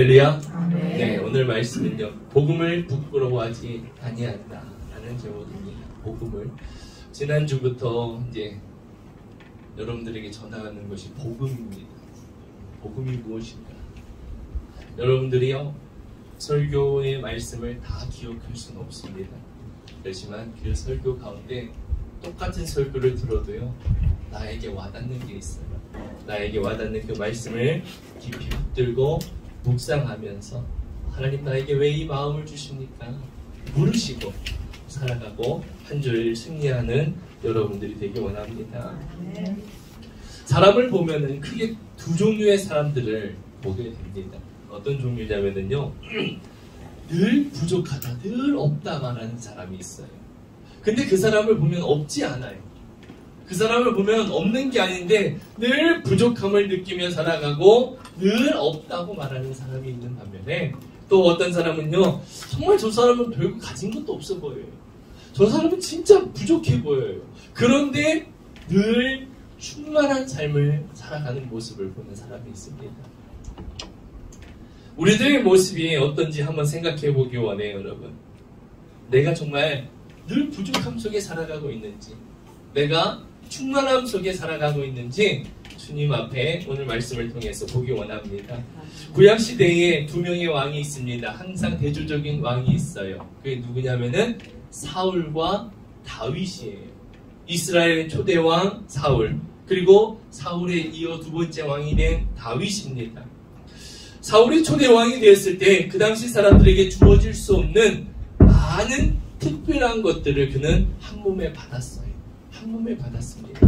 할렐루야. 네, 오늘 말씀은요, 복음을 부끄러워하지 아니한다 라는 제목입니다. 복음을 지난주부터 이제 여러분들에게 전하는 것이 복음입니다. 복음이 무엇인가? 여러분들이요, 설교의 말씀을 다 기억할 수는 없습니다. 그렇지만 그 설교 가운데 똑같은 설교를 들어도요, 나에게 와닿는 게 있어요. 나에게 와닿는 그 말씀을 깊이 붙들고 묵상하면서 하나님 나에게 왜 이 마음을 주십니까? 물으시고 살아가고 한 줄 승리하는 여러분들이 되기 원합니다. 사람을 보면은 크게 두 종류의 사람들을 보게 됩니다. 어떤 종류냐면요, 늘 부족하다, 늘 없다 말하는 사람이 있어요. 근데 그 사람을 보면 없지 않아요. 그 사람을 보면 없는 게 아닌데 늘 부족함을 느끼며 살아가고 늘 없다고 말하는 사람이 있는 반면에, 또 어떤 사람은요, 정말 저 사람은 별거 가진 것도 없어 보여요. 저 사람은 진짜 부족해 보여요. 그런데 늘 충만한 삶을 살아가는 모습을 보는 사람이 있습니다. 우리들의 모습이 어떤지 한번 생각해 보기 원해요, 여러분. 내가 정말 늘 부족함 속에 살아가고 있는지, 내가 충만함 속에 살아가고 있는지 주님 앞에 오늘 말씀을 통해서 보기 원합니다. 구약시대에 두 명의 왕이 있습니다. 항상 대조적인 왕이 있어요. 그게 누구냐면은 사울과 다윗이에요. 이스라엘의 초대왕 사울, 그리고 사울에 이어 두 번째 왕이 된 다윗입니다. 사울이 초대왕이 되었을 때 그 당시 사람들에게 주어질 수 없는 많은 특별한 것들을 그는 한 몸에 받았어요. 한 몸에 받았습니다.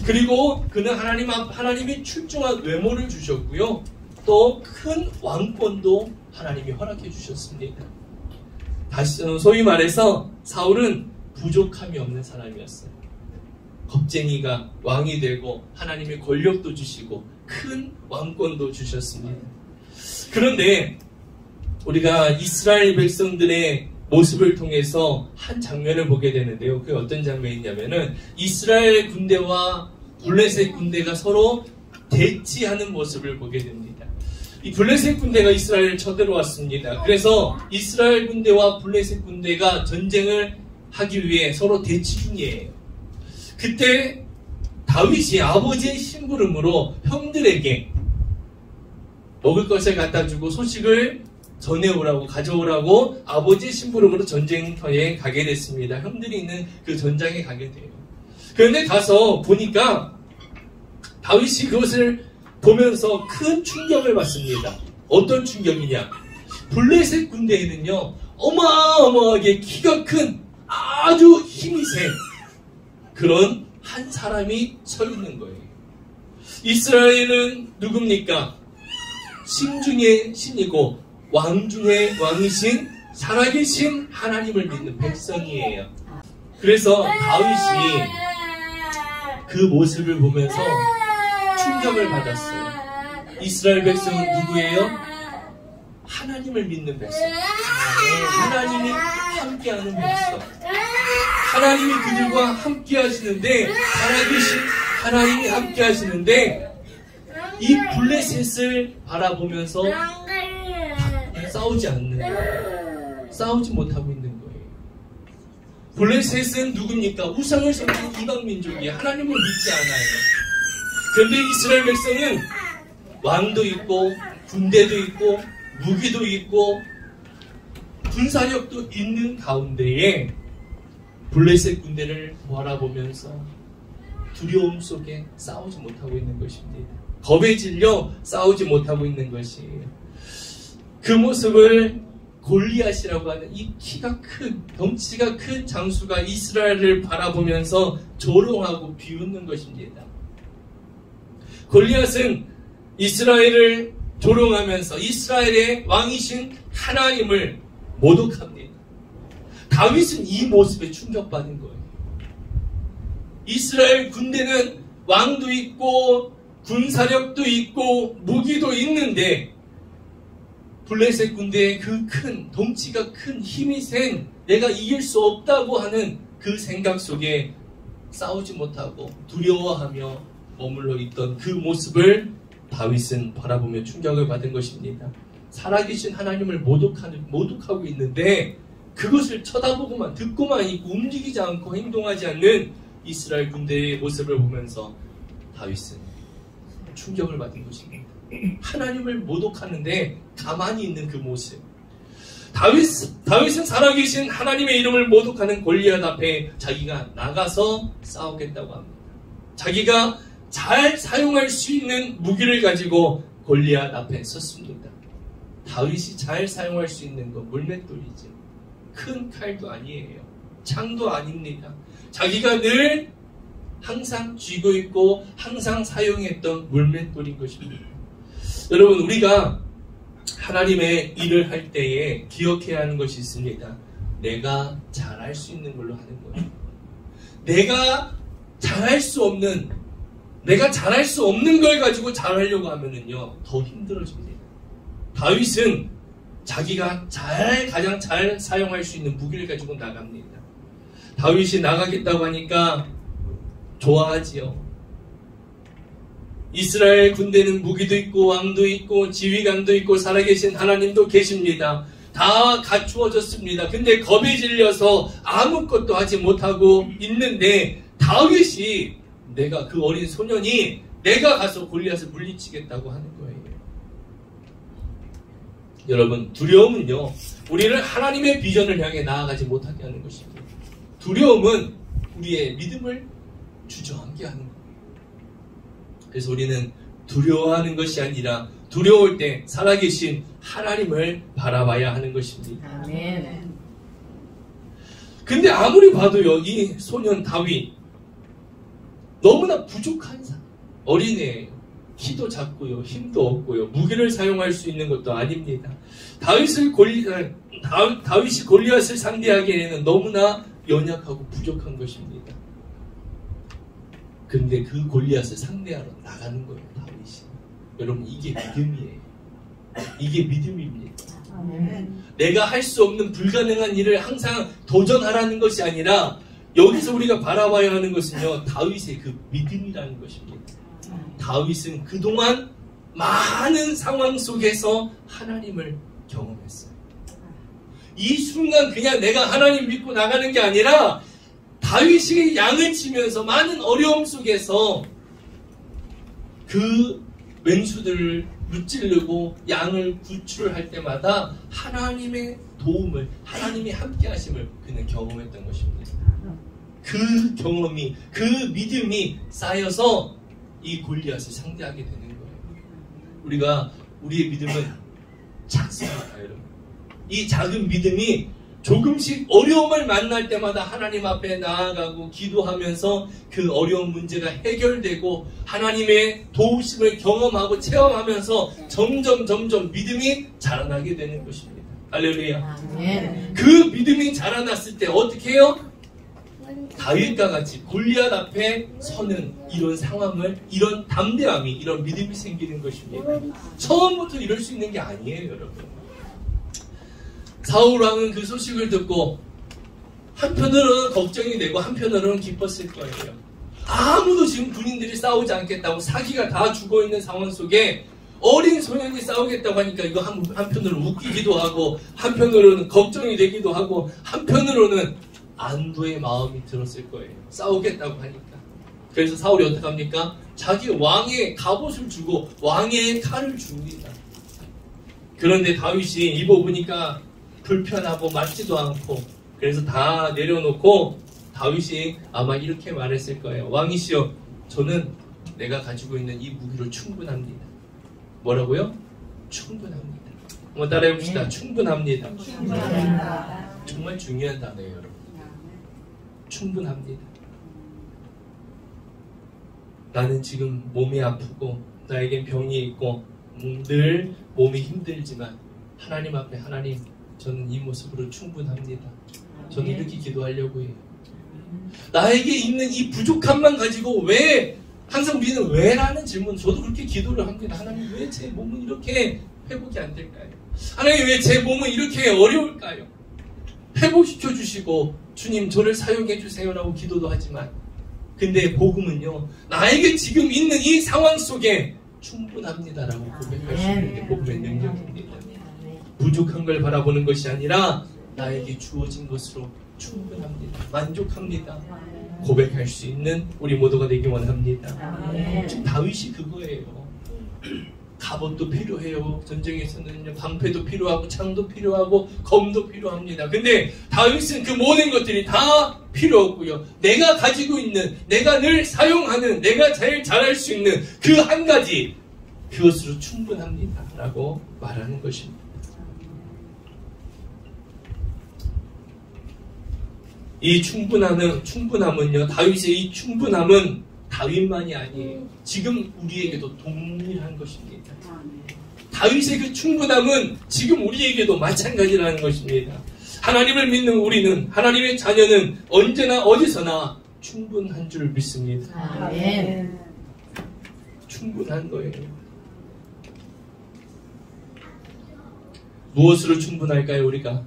그리고 그는 하나님이 출중한 외모를 주셨고요, 또 큰 왕권도 하나님이 허락해 주셨습니다. 다시 소위 말해서 사울은 부족함이 없는 사람이었어요. 겁쟁이가 왕이 되고 하나님의 권력도 주시고 큰 왕권도 주셨습니다. 그런데 우리가 이스라엘 백성들의 모습을 통해서 한 장면을 보게 되는데요. 그게 어떤 장면이냐면은 이스라엘 군대와 블레셋 군대가 서로 대치하는 모습을 보게 됩니다. 이 블레셋 군대가 이스라엘을 쳐들어왔습니다. 그래서 이스라엘 군대와 블레셋 군대가 전쟁을 하기 위해 서로 대치 중이에요. 그때 다윗이 아버지의 심부름으로 형들에게 먹을 것을 갖다 주고 소식을 전해오라고, 가져오라고 아버지의 심부름으로 전쟁터에 가게 됐습니다. 형들이 있는 그 전장에 가게 돼요. 그런데 가서 보니까 다윗이 그것을 보면서 큰 충격을 받습니다. 어떤 충격이냐? 블레셋 군대에는요, 어마어마하게 키가 큰 아주 힘이 센 그런 한 사람이 서 있는 거예요. 이스라엘은 누굽니까? 신 중의 신이고 왕 중의 왕이신 살아계신 하나님을 믿는 백성이에요. 그래서 다윗이 그 모습을 보면서 충격을 받았어요. 이스라엘 백성은 누구예요? 하나님을 믿는 백성. 하나님이 함께하는 백성. 하나님이 그들과 함께 하시는데, 살아계신 하나님이 함께 하시는데, 이 블레셋을 바라보면서 싸우지 않는 거예요. 싸우지 못하고 있는 거예요. 블레셋은 누굽니까? 우상을 섬기는 이방 민족이에요. 하나님을 믿지 않아요. 그런데 이스라엘 백성은 왕도 있고 군대도 있고 무기도 있고 군사력도 있는 가운데에 블레셋 군대를 바라보면서 두려움 속에 싸우지 못하고 있는 것입니다. 겁에 질려 싸우지 못하고 있는 것이에요. 그 모습을 골리앗이라고 하는 이 키가 큰, 덩치가 큰 장수가 이스라엘을 바라보면서 조롱하고 비웃는 것입니다. 골리앗은 이스라엘을 조롱하면서 이스라엘의 왕이신 하나님을 모독합니다. 다윗은 이 모습에 충격받은 거예요. 이스라엘 군대는 왕도 있고 군사력도 있고 무기도 있는데 블레셋 군대의 그 큰, 덩치가 큰, 힘이 센, 내가 이길 수 없다고 하는 그 생각 속에 싸우지 못하고 두려워하며 머물러 있던 그 모습을 다윗은 바라보며 충격을 받은 것입니다. 살아계신 하나님을 모독하고 있는데 그것을 쳐다보고만 듣고만 있고 움직이지 않고 행동하지 않는 이스라엘 군대의 모습을 보면서 다윗은 충격을 받은 것입니다. 하나님을 모독하는데 가만히 있는 그 모습. 다윗은 살아계신 하나님의 이름을 모독하는 골리앗 앞에 자기가 나가서 싸우겠다고 합니다. 자기가 잘 사용할 수 있는 무기를 가지고 골리앗 앞에 섰습니다. 다윗이 잘 사용할 수 있는 건 물맷돌이지. 큰 칼도 아니에요. 창도 아닙니다. 자기가 늘 항상 쥐고 있고 항상 사용했던 물맷돌인 것입니다. 여러분, 우리가 하나님의 일을 할 때에 기억해야 하는 것이 있습니다. 내가 잘할 수 있는 걸로 하는 거예요. 내가 잘할 수 없는 걸 가지고 잘하려고 하면은요, 더 힘들어집니다. 다윗은 자기가 가장 잘 사용할 수 있는 무기를 가지고 나갑니다. 다윗이 나가겠다고 하니까 좋아하지요. 이스라엘 군대는 무기도 있고 왕도 있고 지휘관도 있고 살아계신 하나님도 계십니다. 다 갖추어졌습니다. 근데 겁에 질려서 아무것도 하지 못하고 있는데 다윗이 그 어린 소년이 내가 가서 골리앗을 물리치겠다고 하는 거예요. 여러분, 두려움은요, 우리를 하나님의 비전을 향해 나아가지 못하게 하는 것입니다. 두려움은 우리의 믿음을 주저앉게 하는 거예요. 그래서 우리는 두려워하는 것이 아니라 두려울 때 살아계신 하나님을 바라봐야 하는 것입니다. 아멘. 근데 아무리 봐도요, 이 소년 다윗 너무나 부족한 어린애예요. 키도 작고요, 힘도 없고요, 무기를 사용할 수 있는 것도 아닙니다. 다윗이 골리앗을 상대하기에는 너무나 연약하고 부족한 것입니다. 근데 그 골리앗을 상대하러 나가는 거예요, 다윗이. 여러분, 이게 믿음이에요. 이게 믿음입니다. 내가 할 수 없는 불가능한 일을 항상 도전하라는 것이 아니라 여기서 우리가 바라봐야 하는 것은요, 다윗의 그 믿음이라는 것입니다. 다윗은 그동안 많은 상황 속에서 하나님을 경험했어요. 이 순간 그냥 내가 하나님 믿고 나가는 게 아니라 다윗이 양을 치면서 많은 어려움 속에서 그 맹수들을 무찌르고 양을 구출할 때마다 하나님의 도움을, 하나님이 함께 하심을 그는 경험했던 것입니다. 그 경험이, 그 믿음이 쌓여서 이 골리앗을 상대하게 되는 거예요. 우리의 믿음은 작습니다, 여러분. 이 작은 믿음이 조금씩 어려움을 만날 때마다 하나님 앞에 나아가고 기도하면서 그 어려운 문제가 해결되고 하나님의 도우심을 경험하고 체험하면서 점점 믿음이 자라나게 되는 것입니다. 할렐루야. 아멘. 그 믿음이 자라났을 때 어떻게 해요? 다윗과 같이 골리앗 앞에 서는 이런 상황을, 이런 담대함이, 이런 믿음이 생기는 것입니다. 처음부터 이럴 수 있는 게 아니에요, 여러분. 사울 왕은 그 소식을 듣고 한편으로는 걱정이 되고 한편으로는 기뻤을 거예요. 아무도 지금 군인들이 싸우지 않겠다고 사기가 다 죽어있는 상황 속에 어린 소년이 싸우겠다고 하니까 이거 한편으로는 웃기기도 하고 한편으로는 걱정이 되기도 하고 한편으로는 안도의 마음이 들었을 거예요. 싸우겠다고 하니까. 그래서 사울이 어떻게 합니까? 자기 왕의 갑옷을 주고 왕의 칼을 줍니다. 그런데 다윗이 입어보니까 불편하고 맞지도 않고, 그래서 다 내려놓고 다윗이 아마 이렇게 말했을 거예요. 왕이시여, 저는 내가 가지고 있는 이 무기로 충분합니다. 뭐라고요? 충분합니다. 한번 따라해봅시다. 충분합니다. 정말 중요한 단어예요, 여러분. 충분합니다. 나는 지금 몸이 아프고 나에겐 병이 있고 늘 몸이 힘들지만 하나님 앞에, 하나님, 저는 이 모습으로 충분합니다. 저는 이렇게 기도하려고 해요. 나에게 있는 이 부족함만 가지고 왜, 항상 우리는 왜라는 질문, 저도 그렇게 기도를 합니다. 하나님, 왜 제 몸은 이렇게 회복이 안 될까요? 하나님, 왜 제 몸은 이렇게 어려울까요? 회복시켜 주시고 주님 저를 사용해 주세요라고 기도도 하지만, 근데 복음은요, 나에게 지금 있는 이 상황 속에 충분합니다라고 고백할 수 있는 게 복음의 능력입니다. 부족한 걸 바라보는 것이 아니라 나에게 주어진 것으로 충분합니다. 만족합니다. 고백할 수 있는 우리 모두가 되기 원합니다. 지금 다윗이 그거예요. 갑옷도 필요해요. 전쟁에서는 방패도 필요하고 창도 필요하고 검도 필요합니다. 근데 다윗은 그 모든 것들이 다 필요 없고요. 내가 가지고 있는, 내가 늘 사용하는, 내가 제일 잘할 수 있는 그 한 가지, 그것으로 충분합니다. 라고 말하는 것입니다. 이 충분함은요, 다윗의 이 충분함은 다윗만이 아니에요. 지금 우리에게도 동일한 것입니다. 다윗의 그 충분함은 지금 우리에게도 마찬가지라는 것입니다. 하나님을 믿는 우리는, 하나님의 자녀는 언제나 어디서나 충분한 줄 믿습니다. 아멘. 충분한 거예요. 무엇으로 충분할까요? 우리가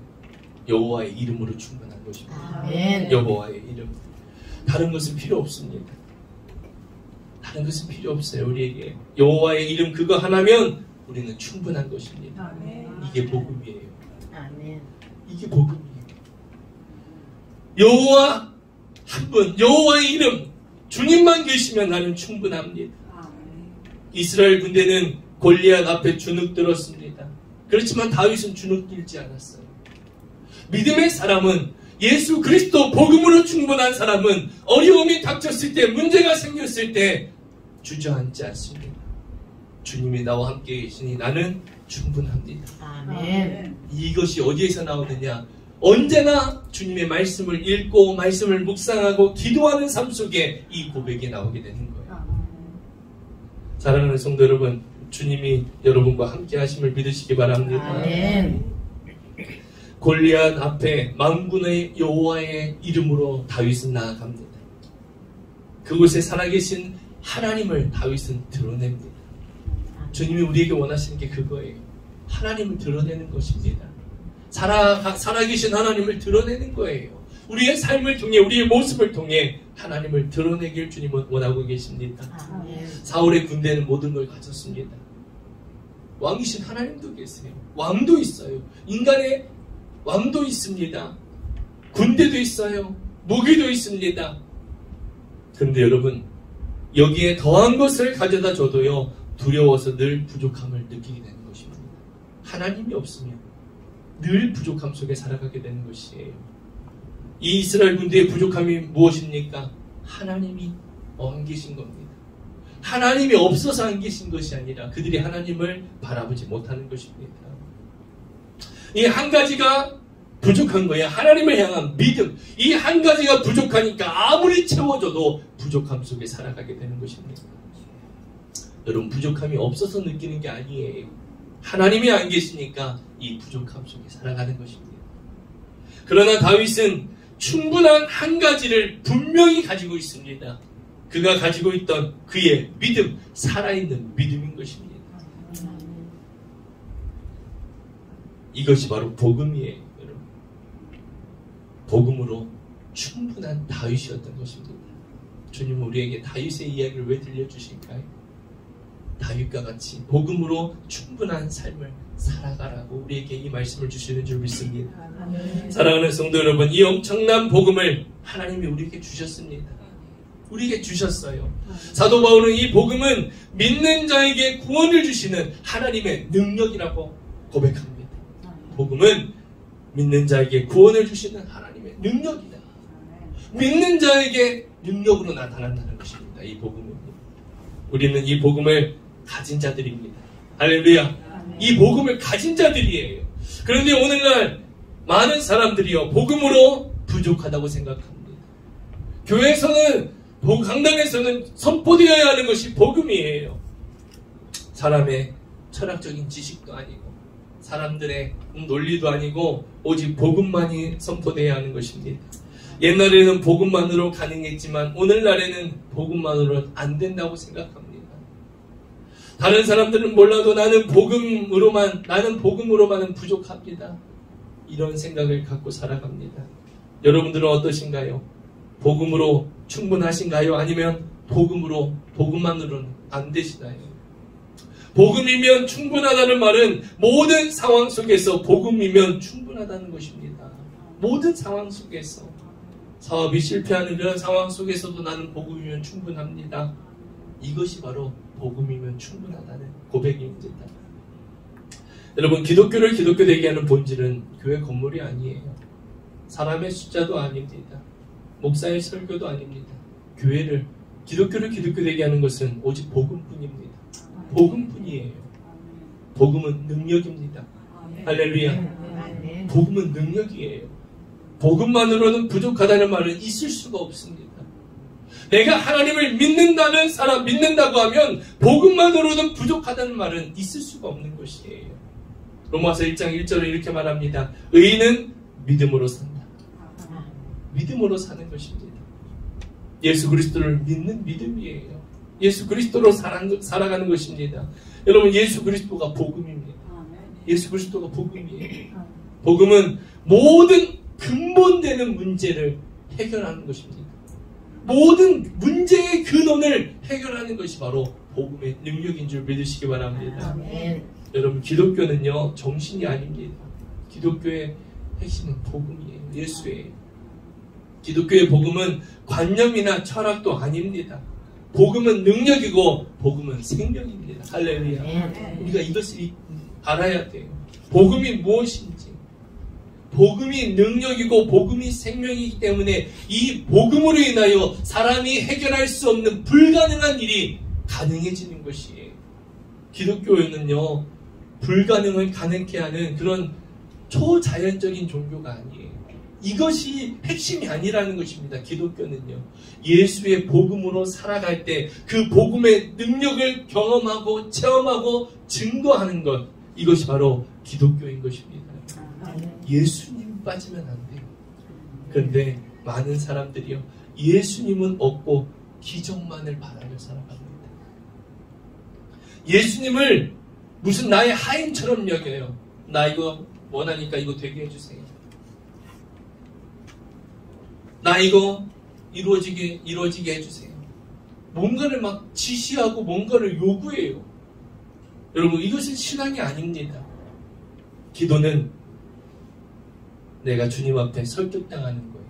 여호와의 이름으로 충분한 것입니다. 아멘. 여호와의 이름. 다른 것은 필요 없습니다. 다른 것은 필요 없어요. 우리에게 여호와의 이름 그거 하나면 우리는 충분한 것입니다. 아멘. 이게 복음이에요. 아멘. 이게 복음이에요. 여호와 한 분, 여호와의 이름 주님만 계시면 나는 충분합니다. 이스라엘 군대는 골리앗 앞에 주눅 들었습니다. 그렇지만 다윗은 주눅 들지 않았어요. 믿음의 사람은, 예수 그리스도 복음으로 충분한 사람은 어려움이 닥쳤을 때, 문제가 생겼을 때 주저앉지 않습니다. 주님이 나와 함께 계시니 나는 충분합니다. 아멘. 이것이 어디에서 나오느냐? 언제나 주님의 말씀을 읽고 말씀을 묵상하고 기도하는 삶 속에 이 고백이 나오게 되는 거예요. 사랑하는 성도 여러분, 주님이 여러분과 함께 하심을 믿으시기 바랍니다. 아멘. 골리앗 앞에 만군의 여호와의 이름으로 다윗은 나아갑니다. 그곳에 살아계신 하나님을 다윗은 드러냅니다. 주님이 우리에게 원하시는 게 그거예요. 하나님을 드러내는 것입니다. 살아계신 하나님을 드러내는 거예요. 우리의 삶을 통해, 우리의 모습을 통해 하나님을 드러내길 주님은 원하고 계십니다. 아멘. 사울의 군대는 모든 걸 가졌습니다. 왕이신 하나님도 계세요. 왕도 있어요. 인간의 왕도 있습니다. 군대도 있어요. 무기도 있습니다. 그런데 여러분, 여기에 더한 것을 가져다 줘도요, 두려워서 늘 부족함을 느끼게 되는 것입니다. 하나님이 없으면 늘 부족함 속에 살아가게 되는 것이에요. 이 이스라엘 군대의 부족함이 무엇입니까? 하나님이 안 계신 겁니다. 하나님이 없어서 안 계신 것이 아니라 그들이 하나님을 바라보지 못하는 것입니다. 이 한 가지가 부족한 거예요. 하나님을 향한 믿음. 이 한 가지가 부족하니까 아무리 채워줘도 부족함 속에 살아가게 되는 것입니다. 여러분, 부족함이 없어서 느끼는 게 아니에요. 하나님이 안 계시니까 이 부족함 속에 살아가는 것입니다. 그러나 다윗은 충분한 한 가지를 분명히 가지고 있습니다. 그가 가지고 있던 그의 믿음, 살아있는 믿음인 것입니다. 이것이 바로 복음이에요, 여러분. 복음으로 충분한 다윗이었던 것입니다. 주님은 우리에게 다윗의 이야기를 왜 들려주실까요? 다윗과 같이 복음으로 충분한 삶을 살아가라고 우리에게 이 말씀을 주시는 줄 믿습니다. 사랑하는 성도 여러분, 이 엄청난 복음을 하나님이 우리에게 주셨습니다. 우리에게 주셨어요. 사도 바울은 이 복음은 믿는 자에게 구원을 주시는 하나님의 능력이라고 고백합니다. 복음은 믿는 자에게 구원을 주시는 하나님의 능력이다. 믿는 자에게 능력으로 나타난다는 것입니다. 이 복음은. 우리는 이 복음을 가진 자들입니다. 할렐루야. 이 복음을 가진 자들이에요. 그런데 오늘날 많은 사람들이요, 복음으로 부족하다고 생각합니다. 교회에서는, 강당에서는 선포되어야 하는 것이 복음이에요. 사람의 철학적인 지식도 아니고 사람들의 논리도 아니고 오직 복음만이 선포되어야 하는 것입니다. 옛날에는 복음만으로 가능했지만 오늘날에는 복음만으로는 안 된다고 생각합니다. 다른 사람들은 몰라도 나는 복음으로만은 부족합니다. 이런 생각을 갖고 살아갑니다. 여러분들은 어떠신가요? 복음으로 충분하신가요? 아니면 복음만으로는 안 되시나요? 복음이면 충분하다는 말은 모든 상황 속에서 복음이면 충분하다는 것입니다. 모든 상황 속에서. 사업이 실패하는 그런 상황 속에서도 나는 복음이면 충분합니다. 이것이 바로 복음이면 충분하다는 고백입니다. 여러분, 기독교를 기독교되게 하는 본질은 교회 건물이 아니에요. 사람의 숫자도 아닙니다. 목사의 설교도 아닙니다. 기독교를 기독교되게 하는 것은 오직 복음뿐입니다. 복음뿐이에요. 복음은 능력입니다. 할렐루야. 복음은 능력이에요. 복음만으로는 부족하다는 말은 있을 수가 없습니다. 내가 하나님을 믿는다고 하면 복음만으로는 부족하다는 말은 있을 수가 없는 것이에요. 로마서 1장 1절에 이렇게 말합니다. 의인은 믿음으로 산다. 믿음으로 사는 것입니다. 예수 그리스도를 믿는 믿음이에요. 예수 그리스도로 살아가는 것입니다. 여러분, 예수 그리스도가 복음입니다. 예수 그리스도가 복음이에요. 복음은 모든 근본되는 문제를 해결하는 것입니다. 모든 문제의 근원을 해결하는 것이 바로 복음의 능력인 줄 믿으시기 바랍니다. 아멘. 여러분, 기독교는요, 정신이 아닙니다. 기독교의 핵심은 복음이에요. 예수예요. 기독교의 복음은 관념이나 철학도 아닙니다. 복음은 능력이고 복음은 생명입니다. 할렐루야. 우리가 이것을 알아야 돼요. 복음이 무엇인지. 복음이 능력이고 복음이 생명이기 때문에 이 복음으로 인하여 사람이 해결할 수 없는 불가능한 일이 가능해지는 것이에요. 기독교는요, 불가능을 가능케 하는 그런 초자연적인 종교가 아니에요. 이것이 핵심이 아니라는 것입니다. 기독교는요, 예수의 복음으로 살아갈 때 그 복음의 능력을 경험하고 체험하고 증거하는 것, 이것이 바로 기독교인 것입니다. 예수님 빠지면 안 돼요. 그런데 많은 사람들이요, 예수님은 없고 기적만을 바라며 살아갑니다. 예수님을 무슨 나의 하인처럼 여겨요. 나 이거 원하니까 이거 되게 해주세요. 나 이거 이루어지게 해주세요. 뭔가를 막 지시하고 뭔가를 요구해요. 여러분, 이것은 신앙이 아닙니다. 기도는 내가 주님 앞에 설득당하는 거예요.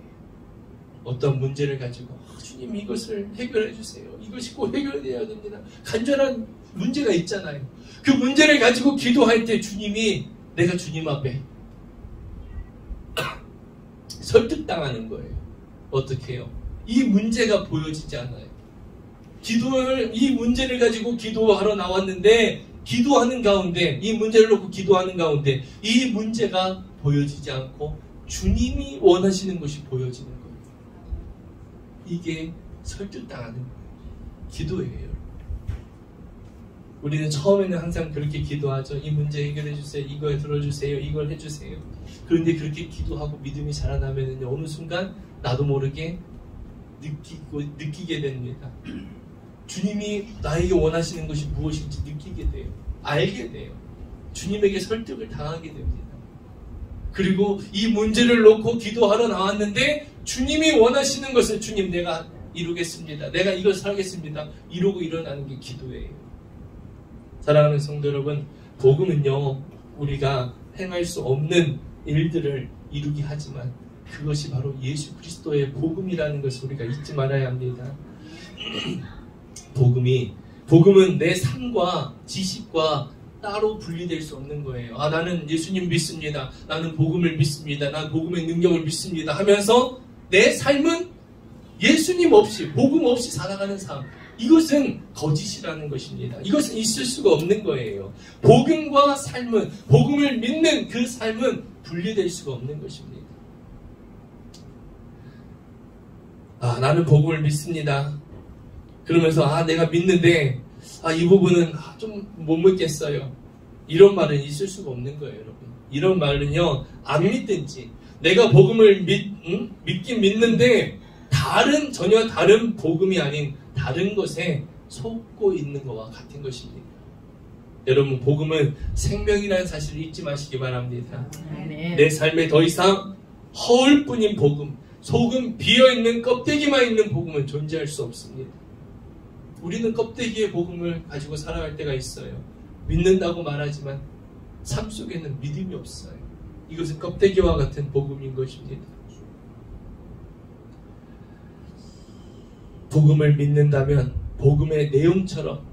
어떤 문제를 가지고 주님 이것을 해결해 주세요. 이것이 꼭 해결돼야 됩니다. 간절한 문제가 있잖아요. 그 문제를 가지고 기도할 때 내가 주님 앞에 설득당하는 거예요. 어떻게 해요? 이 문제가 보여지지 않아요. 이 문제를 가지고 기도하러 나왔는데, 기도하는 가운데, 이 문제를 놓고 기도하는 가운데, 이 문제가 보여지지 않고 주님이 원하시는 것이 보여지는 거예요. 이게 설득당하는 거예요. 기도예요. 우리는 처음에는 항상 그렇게 기도하죠. 이 문제 해결해 주세요. 이걸 들어주세요. 이걸 해주세요. 그런데 그렇게 기도하고 믿음이 자라나면 어느 순간 나도 모르게 느끼게 됩니다. 주님이 나에게 원하시는 것이 무엇인지 느끼게 돼요. 알게 돼요. 주님에게 설득을 당하게 됩니다. 그리고 이 문제를 놓고 기도하러 나왔는데 주님이 원하시는 것을 주님 내가 이루겠습니다. 내가 이것을 하겠습니다. 이러고 일어나는 게 기도예요. 사랑하는 성도 여러분, 복음은요, 우리가 행할 수 없는 일들을 이루게 하지만 그것이 바로 예수 그리스도의 복음이라는 것을 우리가 잊지 말아야 합니다. 복음은 내 삶과 지식과 따로 분리될 수 없는 거예요. 나는 예수님 믿습니다. 나는 복음을 믿습니다. 나는 복음의 능력을 믿습니다 하면서 내 삶은 예수님 없이, 복음 없이 살아가는 삶, 이것은 거짓이라는 것입니다. 이것은 있을 수가 없는 거예요. 복음과 삶은, 복음을 믿는 그 삶은 분리될 수가 없는 것입니다. 나는 복음을 믿습니다. 그러면서 내가 믿는데 이 부분은 좀 못 믿겠어요. 이런 말은 있을 수가 없는 거예요, 여러분. 이런 말은요, 안 믿든지 내가 복음을 믿긴 믿는데 전혀 다른 복음이 아닌 다른 것에 속고 있는 것과 같은 것입니다. 여러분, 복음은 생명이라는 사실을 잊지 마시기 바랍니다. 내 삶에 더 이상 허울뿐인 복음, 속은 비어있는 껍데기만 있는 복음은 존재할 수 없습니다. 우리는 껍데기의 복음을 가지고 살아갈 때가 있어요. 믿는다고 말하지만 삶 속에는 믿음이 없어요. 이것은 껍데기와 같은 복음인 것입니다. 복음을 믿는다면 복음의 내용처럼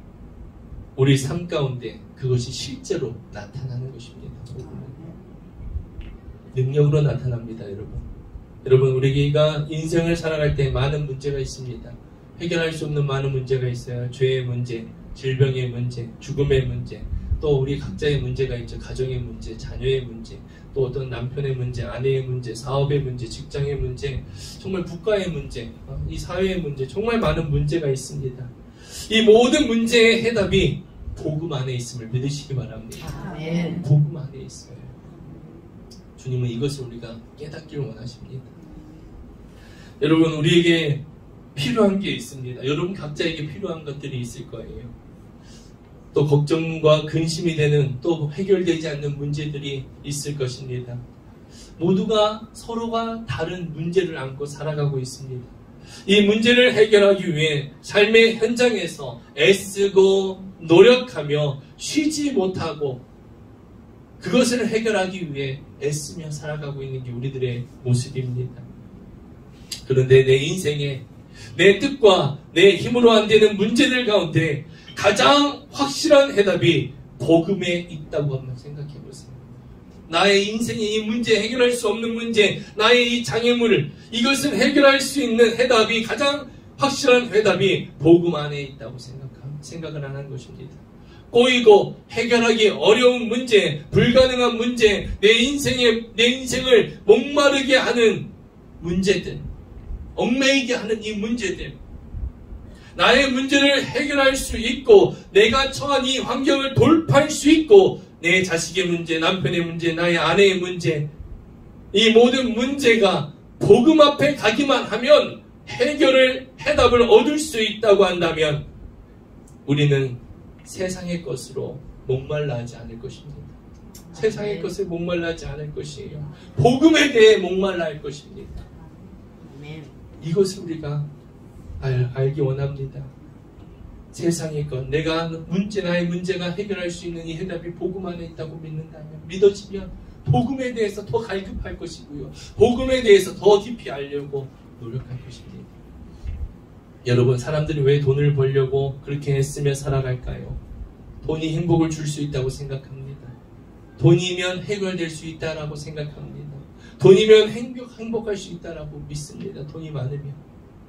우리 삶 가운데 그것이 실제로 나타나는 것입니다. 능력으로 나타납니다, 여러분. 여러분, 우리가 인생을 살아갈 때 많은 문제가 있습니다. 해결할 수 없는 많은 문제가 있어요. 죄의 문제, 질병의 문제, 죽음의 문제, 또 우리 각자의 문제가 있죠. 가정의 문제, 자녀의 문제, 또 어떤 남편의 문제, 아내의 문제, 사업의 문제, 직장의 문제, 정말 국가의 문제, 이 사회의 문제, 정말 많은 문제가 있습니다. 이 모든 문제의 해답이 복음 안에 있음을 믿으시기 바랍니다. 아멘. 복음 안에 있어요. 주님은 이것을 우리가 깨닫기를 원하십니다. 여러분, 우리에게 필요한 게 있습니다. 여러분 각자에게 필요한 것들이 있을 거예요. 또 걱정과 근심이 되는, 또 해결되지 않는 문제들이 있을 것입니다. 모두가 서로가 다른 문제를 안고 살아가고 있습니다. 이 문제를 해결하기 위해 삶의 현장에서 애쓰고 노력하며 쉬지 못하고 그것을 해결하기 위해 애쓰며 살아가고 있는 게 우리들의 모습입니다. 그런데 내 인생에 내 뜻과 내 힘으로 안 되는 문제들 가운데 가장 확실한 해답이 복음에 있다고 한번 생각해 보세요. 나의 인생의 이 문제, 해결할 수 없는 문제, 나의 이 장애물, 이것을 해결할 수 있는 해답이, 가장 확실한 해답이 복음 안에 있다고 생각을 하는 것입니다. 꼬이고 해결하기 어려운 문제, 불가능한 문제, 내 인생을 목마르게 하는 문제들, 얽매이게 하는 이 문제들, 나의 문제를 해결할 수 있고 내가 처한 이 환경을 돌파할 수 있고 내 자식의 문제, 남편의 문제, 나의 아내의 문제, 이 모든 문제가 복음 앞에 가기만 하면 해답을 얻을 수 있다고 한다면 우리는 세상의 것으로 목말라 하지 않을 것입니다. 세상의 것에 목말라 하지 않을 것이에요. 복음에 대해 목말라 할 것입니다. 이것을 우리가 알기 원합니다. 세상의 것, 나의 문제가 해결할 수 있는 이 해답이 복음 안에 있다고 믿는다면, 믿어지면 복음에 대해서 더 갈급할 것이고요. 복음에 대해서 더 깊이 알려고 노력할 것입니다. 여러분, 사람들이 왜 돈을 벌려고 그렇게 애쓰며 살아갈까요? 돈이 행복을 줄 수 있다고 생각합니다. 돈이면 해결될 수 있다라고 생각합니다. 돈이면 행복할 수 있다라고 믿습니다. 돈이 많으면.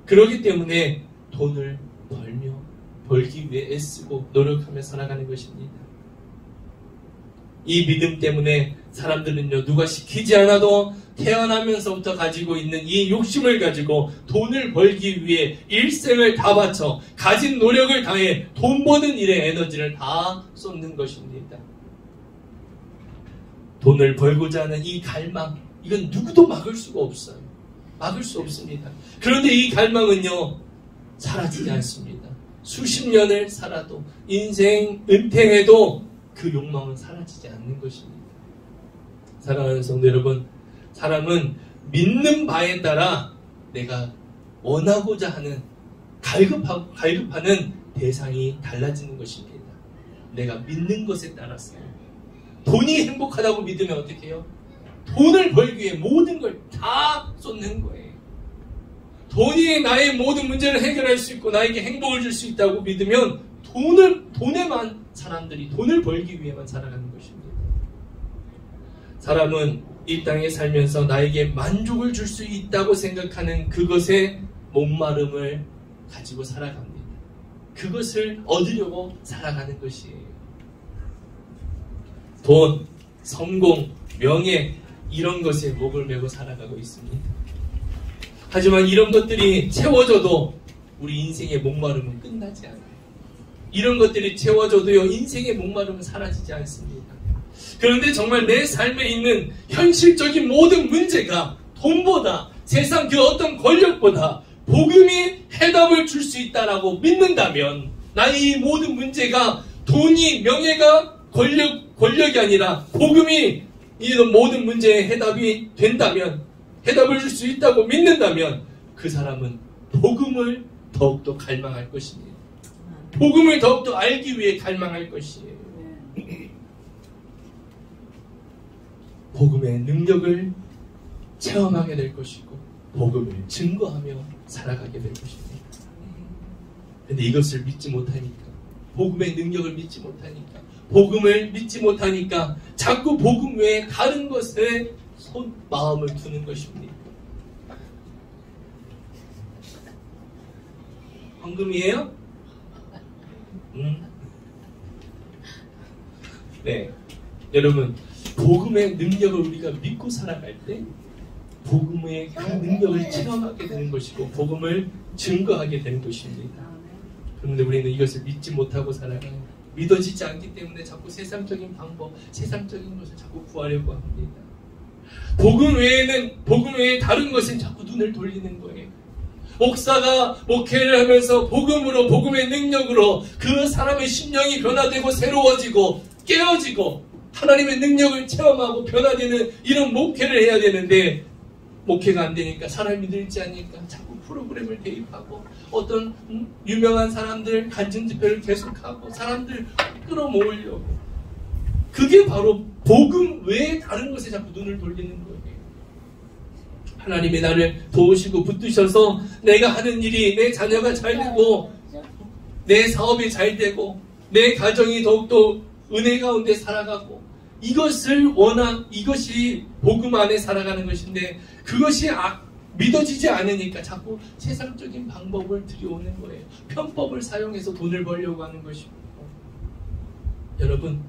그렇기 때문에 돈을 벌기 위해 애쓰고 노력하며 살아가는 것입니다. 이 믿음 때문에 사람들은요, 누가 시키지 않아도 태어나면서부터 가지고 있는 이 욕심을 가지고 돈을 벌기 위해 일생을 다 바쳐 가진 노력을 다해 돈 버는 일에 에너지를 다 쏟는 것입니다. 돈을 벌고자 하는 이 갈망, 이건 누구도 막을 수가 없어요. 막을 수 없습니다. 그런데 이 갈망은요, 사라지지 않습니다. 수십 년을 살아도, 인생 은퇴해도 그 욕망은 사라지지 않는 것입니다. 사랑하는 성도 여러분, 사람은 믿는 바에 따라 내가 원하고자 하는, 갈급하는 대상이 달라지는 것입니다. 내가 믿는 것에 따라서요. 돈이 행복하다고 믿으면 어떻게 해요? 돈을 벌기 위해 모든 걸 다 쏟는 거예요. 돈이 나의 모든 문제를 해결할 수 있고 나에게 행복을 줄 수 있다고 믿으면 돈에만 사람들이 돈을 벌기 위해만 살아가는 것입니다. 사람은 이 땅에 살면서 나에게 만족을 줄 수 있다고 생각하는 그것에 목마름을 가지고 살아갑니다. 그것을 얻으려고 살아가는 것이에요. 돈, 성공, 명예, 이런 것에 목을 메고 살아가고 있습니다. 하지만 이런 것들이 채워져도 우리 인생의 목마름은 끝나지 않아요. 이런 것들이 채워져도요, 인생의 목마름은 사라지지 않습니다. 그런데 정말 내 삶에 있는 현실적인 모든 문제가 돈보다, 세상 그 어떤 권력보다 복음이 해답을 줄 수 있다라고 믿는다면, 나의 이 모든 문제가 돈이, 명예가, 권력이 아니라 복음이 이 모든 문제의 해답이 된다면, 해답을 줄 수 있다고 믿는다면 그 사람은 복음을 더욱더 갈망할 것입니다. 복음을 더욱더 알기 위해 갈망할 것이에요. 복음의 능력을 체험하게 될 것이고 복음을 증거하며 살아가게 될 것입니다. 근데 이것을 믿지 못하니까, 복음의 능력을 믿지 못하니까, 복음을 믿지 못하니까 자꾸 복음 외에 다른 것에 마음을 두는 것입니다. 황금이에요? 네, 여러분, 복음의 능력을 우리가 믿고 살아갈 때 복음의 그 능력을 체험하게 되는 것이고 복음을 증거하게 되는 것입니다. 그런데 우리는 이것을 믿지 못하고 살아가요. 믿어지지 않기 때문에 자꾸 세상적인 방법, 세상적인 것을 자꾸 구하려고 합니다. 복음 외에 다른 것은 자꾸 눈을 돌리는 거예요. 목사가 목회를 하면서 복음으로, 복음의 능력으로 그 사람의 심령이 변화되고 새로워지고 깨어지고 하나님의 능력을 체험하고 변화되는 이런 목회를 해야 되는데 목회가 안 되니까, 사람이 늘지 않으니까 자꾸 프로그램을 대입하고 어떤 유명한 사람들 간증 집회를 계속하고 사람들 끌어모으려고, 그게 바로 복음 외에 다른 것에 자꾸 눈을 돌리는 거예요. 하나님이 나를 도우시고 붙드셔서 내가 하는 일이, 내 자녀가 잘 되고 내 사업이 잘 되고 내 가정이 더욱더 은혜 가운데 살아가고, 이것이 복음 안에 살아가는 것인데 그것이 믿어지지 않으니까 자꾸 세상적인 방법을 들여오는 거예요. 편법을 사용해서 돈을 벌려고 하는 것이고. 여러분,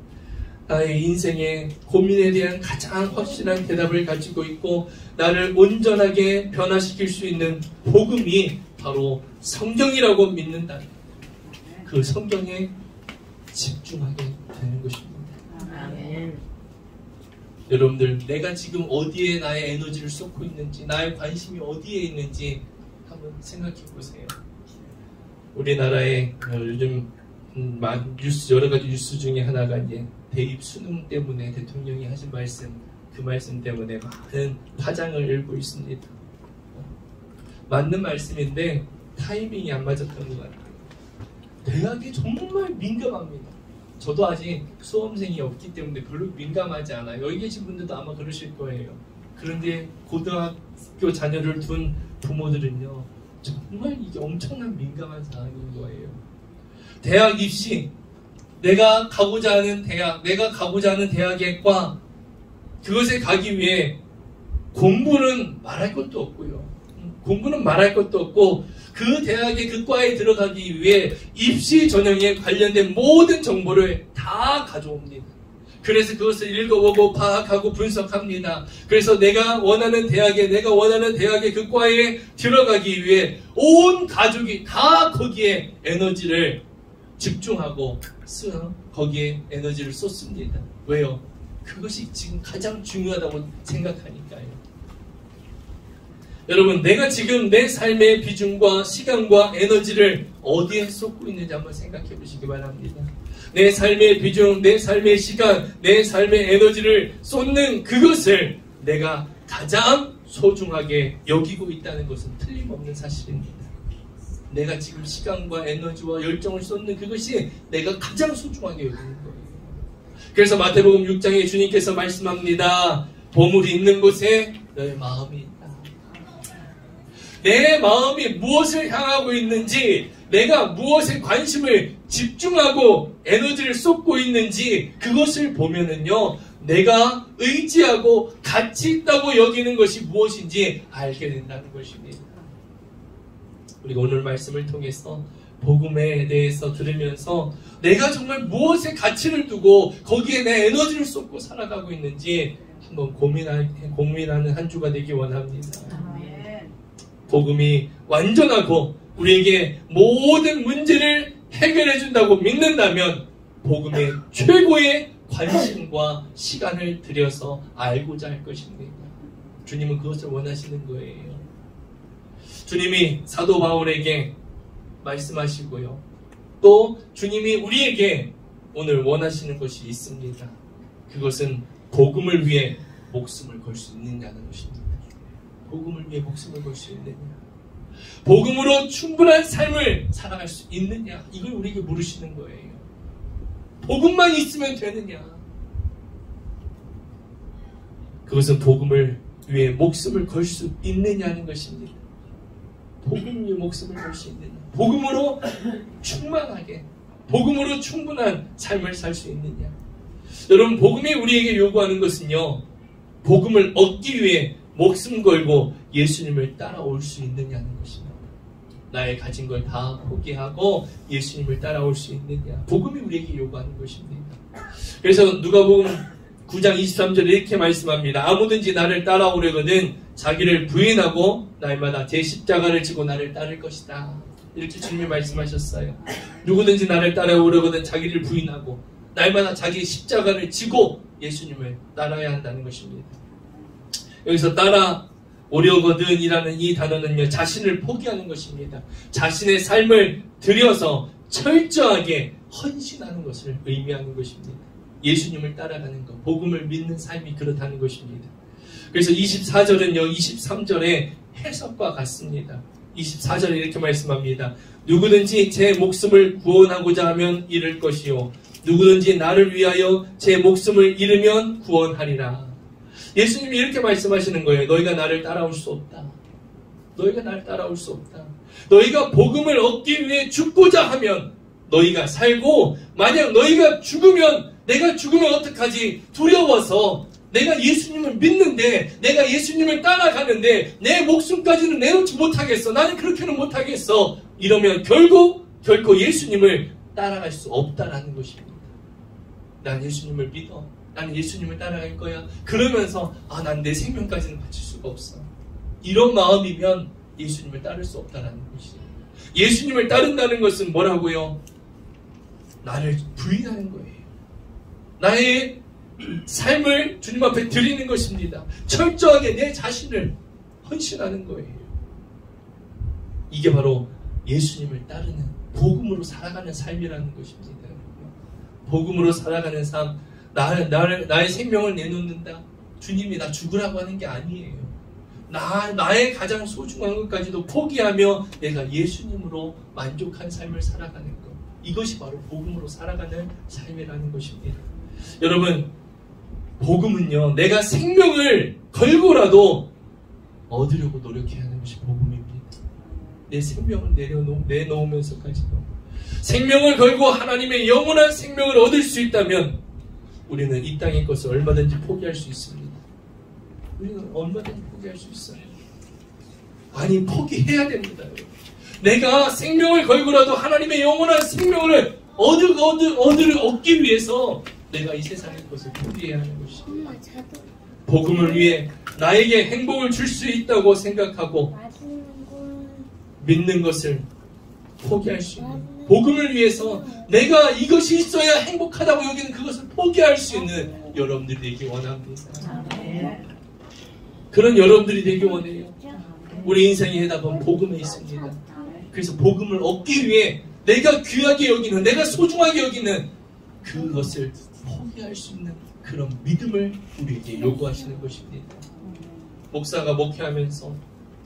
나의 인생의 고민에 대한 가장 확실한 대답을 가지고 있고 나를 온전하게 변화시킬 수 있는 복음이 바로 성경이라고 믿는다. 그 성경에 집중하게 되는 것입니다. 아멘. 여러분들, 내가 지금 어디에 나의 에너지를 쏟고 있는지, 나의 관심이 어디에 있는지 한번 생각해 보세요. 우리나라의 요즘 여러 가지 뉴스 중에 하나가 이제 대입 수능 때문에 대통령이 하신 말씀, 그 말씀 때문에 많은 파장을 일고 있습니다. 맞는 말씀인데 타이밍이 안 맞았던 것 같아요. 대학이 정말 민감합니다. 저도 아직 수험생이 없기 때문에 별로 민감하지 않아요. 여기 계신 분들도 아마 그러실 거예요. 그런데 고등학교 자녀를 둔 부모들은요, 정말 이게 엄청난 민감한 사항인 거예요. 대학 입시, 내가 가고자 하는 대학, 내가 가고자 하는 대학의 과, 그것에 가기 위해 공부는 말할 것도 없고요. 공부는 말할 것도 없고 그 대학의 그 과에 들어가기 위해 입시 전형에 관련된 모든 정보를 다 가져옵니다. 그래서 그것을 읽어보고 파악하고 분석합니다. 그래서 내가 원하는 대학의 그 과에 들어가기 위해 온 가족이 다 거기에 에너지를 집중하고 거기에 에너지를 쏟습니다. 왜요? 그것이 지금 가장 중요하다고 생각하니까요. 여러분, 내가 지금 내 삶의 비중과 시간과 에너지를 어디에 쏟고 있는지 한번 생각해 보시기 바랍니다. 내 삶의 비중, 내 삶의 시간, 내 삶의 에너지를 쏟는 그것을 내가 가장 소중하게 여기고 있다는 것은 틀림없는 사실입니다. 내가 지금 시간과 에너지와 열정을 쏟는 그것이 내가 가장 소중하게 여기는 거예요. 그래서 마태복음 6장에 주님께서 말씀합니다. 보물이 있는 곳에 너의 마음이 있다. 내 마음이 무엇을 향하고 있는지, 내가 무엇에 관심을 집중하고 에너지를 쏟고 있는지 그것을 보면은요, 내가 의지하고 가치 있다고 여기는 것이 무엇인지 알게 된다는 것입니다. 우리가 오늘 말씀을 통해서 복음에 대해서 들으면서 내가 정말 무엇에 가치를 두고 거기에 내 에너지를 쏟고 살아가고 있는지 한번 고민하는 한 주가 되기 원합니다. 복음이 완전하고 우리에게 모든 문제를 해결해 준다고 믿는다면 복음에 최고의 관심과 시간을 들여서 알고자 할 것입니다. 주님은 그것을 원하시는 거예요. 주님이 사도 바울에게 말씀하시고요. 또 주님이 우리에게 오늘 원하시는 것이 있습니다. 그것은 복음을 위해 목숨을 걸 수 있느냐는 것입니다. 복음을 위해 목숨을 걸 수 있느냐, 복음으로 충분한 삶을 살아갈 수 있느냐, 이걸 우리에게 물으시는 거예요. 복음만 있으면 되느냐. 그것은 복음을 위해 목숨을 걸 수 있느냐는 것입니다. 복음 위해 목숨을 걸 수 있느냐. 복음으로 충만하게, 복음으로 충분한 삶을 살 수 있느냐. 여러분, 복음이 우리에게 요구하는 것은요, 복음을 얻기 위해 목숨 걸고 예수님을 따라올 수 있느냐는 것입니다. 나의 가진 걸 다 포기하고 예수님을 따라올 수 있느냐. 복음이 우리에게 요구하는 것입니다. 그래서 누가복음 9장 23절에 이렇게 말씀합니다. 아무든지 나를 따라오려거든 자기를 부인하고 날마다 제 십자가를 지고 나를 따를 것이다. 이렇게 주님이 말씀하셨어요. 누구든지 나를 따라오려거든 자기를 부인하고 날마다 자기 십자가를 지고 예수님을 따라야 한다는 것입니다. 여기서 따라오려거든 이라는 이 단어는요, 자신을 포기하는 것입니다. 자신의 삶을 들여서 철저하게 헌신하는 것을 의미하는 것입니다. 예수님을 따라가는 것, 복음을 믿는 삶이 그렇다는 것입니다. 그래서 24절은요, 23절의 해석과 같습니다. 24절에 이렇게 말씀합니다. 누구든지 제 목숨을 구원하고자 하면 잃을 것이요, 누구든지 나를 위하여 제 목숨을 잃으면 구원하리라. 예수님이 이렇게 말씀하시는 거예요. 너희가 나를 따라올 수 없다. 너희가 나를 따라올 수 없다. 너희가 복음을 얻기 위해 죽고자 하면 너희가 살고, 만약 너희가 죽으면, 내가 죽으면 어떡하지? 두려워서 내가 예수님을 믿는데, 내가 예수님을 따라가는데 내 목숨까지는 내놓지 못하겠어. 나는 그렇게는 못하겠어. 이러면 결국 결코 예수님을 따라갈 수 없다라는 것입니다. 난 예수님을 믿어. 나는 예수님을 따라갈 거야. 그러면서 난 내 생명까지는 바칠 수가 없어. 이런 마음이면 예수님을 따를 수 없다라는 것이죠. 예수님을 따른다는 것은 뭐라고요? 나를 부인하는 거예요. 나의 삶을 주님 앞에 드리는 것입니다. 철저하게 내 자신을 헌신하는 거예요. 이게 바로 예수님을 따르는, 복음으로 살아가는 삶이라는 것입니다. 복음으로 살아가는 삶, 나의 생명을 내놓는다. 주님이 나 죽으라고 하는 게 아니에요. 나의 가장 소중한 것까지도 포기하며 내가 예수님으로 만족한 삶을 살아가는 것. 이것이 바로 복음으로 살아가는 삶이라는 것입니다. 여러분, 복음은요, 내가 생명을 걸고라도 얻으려고 노력해야 하는 것이 복음입니다. 내 생명을 내놓으면서까지도. 생명을 걸고 하나님의 영원한 생명을 얻을 수 있다면 우리는 이 땅의 것을 얼마든지 포기할 수 있습니다. 우리는 얼마든지 포기할 수 있어요. 아니, 포기해야 됩니다. 내가 생명을 걸고라도 하나님의 영원한 생명을 얻기 위해서 내가 이 세상의 것을 포기해야 하는 것입니다. 복음을 위해 나에게 행복을 줄 수 있다고 생각하고 믿는 것을 포기할 수 있는, 복음을 위해서 내가 이것이 있어야 행복하다고 여기는 그것을 포기할 수 있는 여러분들이 되기 원합니다. 그런 여러분들이 되기 원해요. 우리 인생의 해답은 복음에 있습니다. 그래서 복음을 얻기 위해 내가 귀하게 여기는, 내가 소중하게 여기는 그것을 포기할 수 있는 그런 믿음을 우리에게 요구하시는 것입니다. 목사가 목회하면서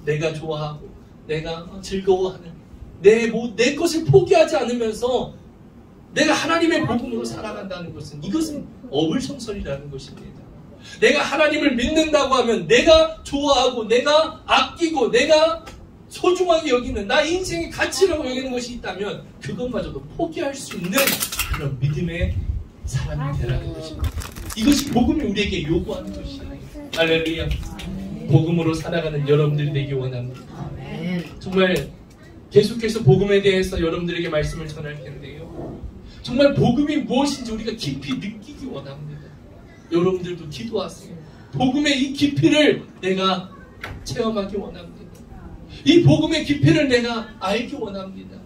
내가 좋아하고 내가 즐거워하는 내 것을 포기하지 않으면서 내가 하나님의 복음으로 살아간다는 것은, 이것은 어불성설이라는 것입니다. 내가 하나님을 믿는다고 하면 내가 좋아하고 내가 아끼고 내가 소중하게 여기는, 나 인생의 가치라고 여기는 것이 있다면 그것마저도 포기할 수 있는 그런 믿음의 사람이 되라는 것입니다. 이것이 복음이 우리에게 요구하는 것이에요. 할렐루야. 복음으로 살아가는 여러분들이 되기 원합니다. 정말 계속해서 복음에 대해서 여러분들에게 말씀을 전할 텐데요, 정말 복음이 무엇인지 우리가 깊이 느끼기 원합니다. 여러분들도 기도하세요. 복음의 이 깊이를 내가 체험하기 원합니다. 이 복음의 깊이를 내가 알기 원합니다.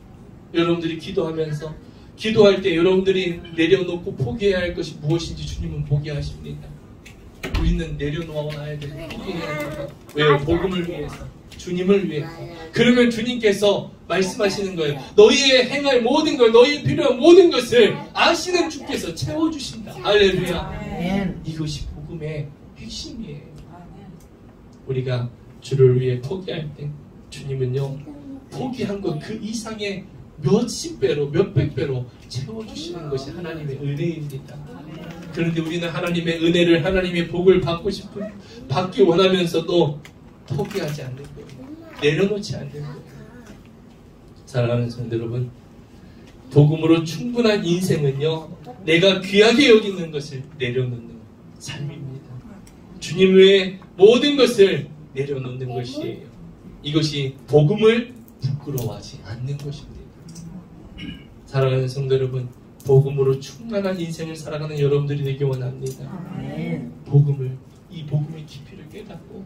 여러분들이 기도하면서, 기도할 때 여러분들이 내려놓고 포기해야 할 것이 무엇인지 주님은 보게 하십니다. 우리는 내려놓아야 되고 포기해야 됩니다. 왜요? 복음을 위해서, 주님을 위해서. 그러면 주님께서 말씀하시는 거예요. 너희의 행할 모든 것, 너희의 필요한 모든 것을 아시는 주께서 채워주신다. 할렐루야. 이것이 복음의 핵심이에요. 우리가 주를 위해 포기할 때 주님은요, 포기한 것 그 이상의 몇십 배로, 몇백 배로 채워주시는 것이 하나님의 은혜입니다. 그런데 우리는 하나님의 은혜를, 하나님의 복을 받기 원하면서도 포기하지 않는 거예요. 내려놓지 않는 거예요. 사랑하는 성도 여러분, 복음으로 충분한 인생은요, 내가 귀하게 여기는 것을 내려놓는 삶입니다. 주님 외에 모든 것을 내려놓는 것이에요. 이것이 복음을 부끄러워하지 않는 것입니다. 사랑하는 성도 여러분, 복음으로 충만한 인생을 살아가는 여러분들이 되기 원합니다. 아멘. 이 복음의 깊이를 깨닫고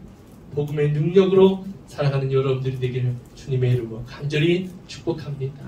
복음의 능력으로 살아가는 여러분들이 되기를 주님의 이름으로 간절히 축복합니다.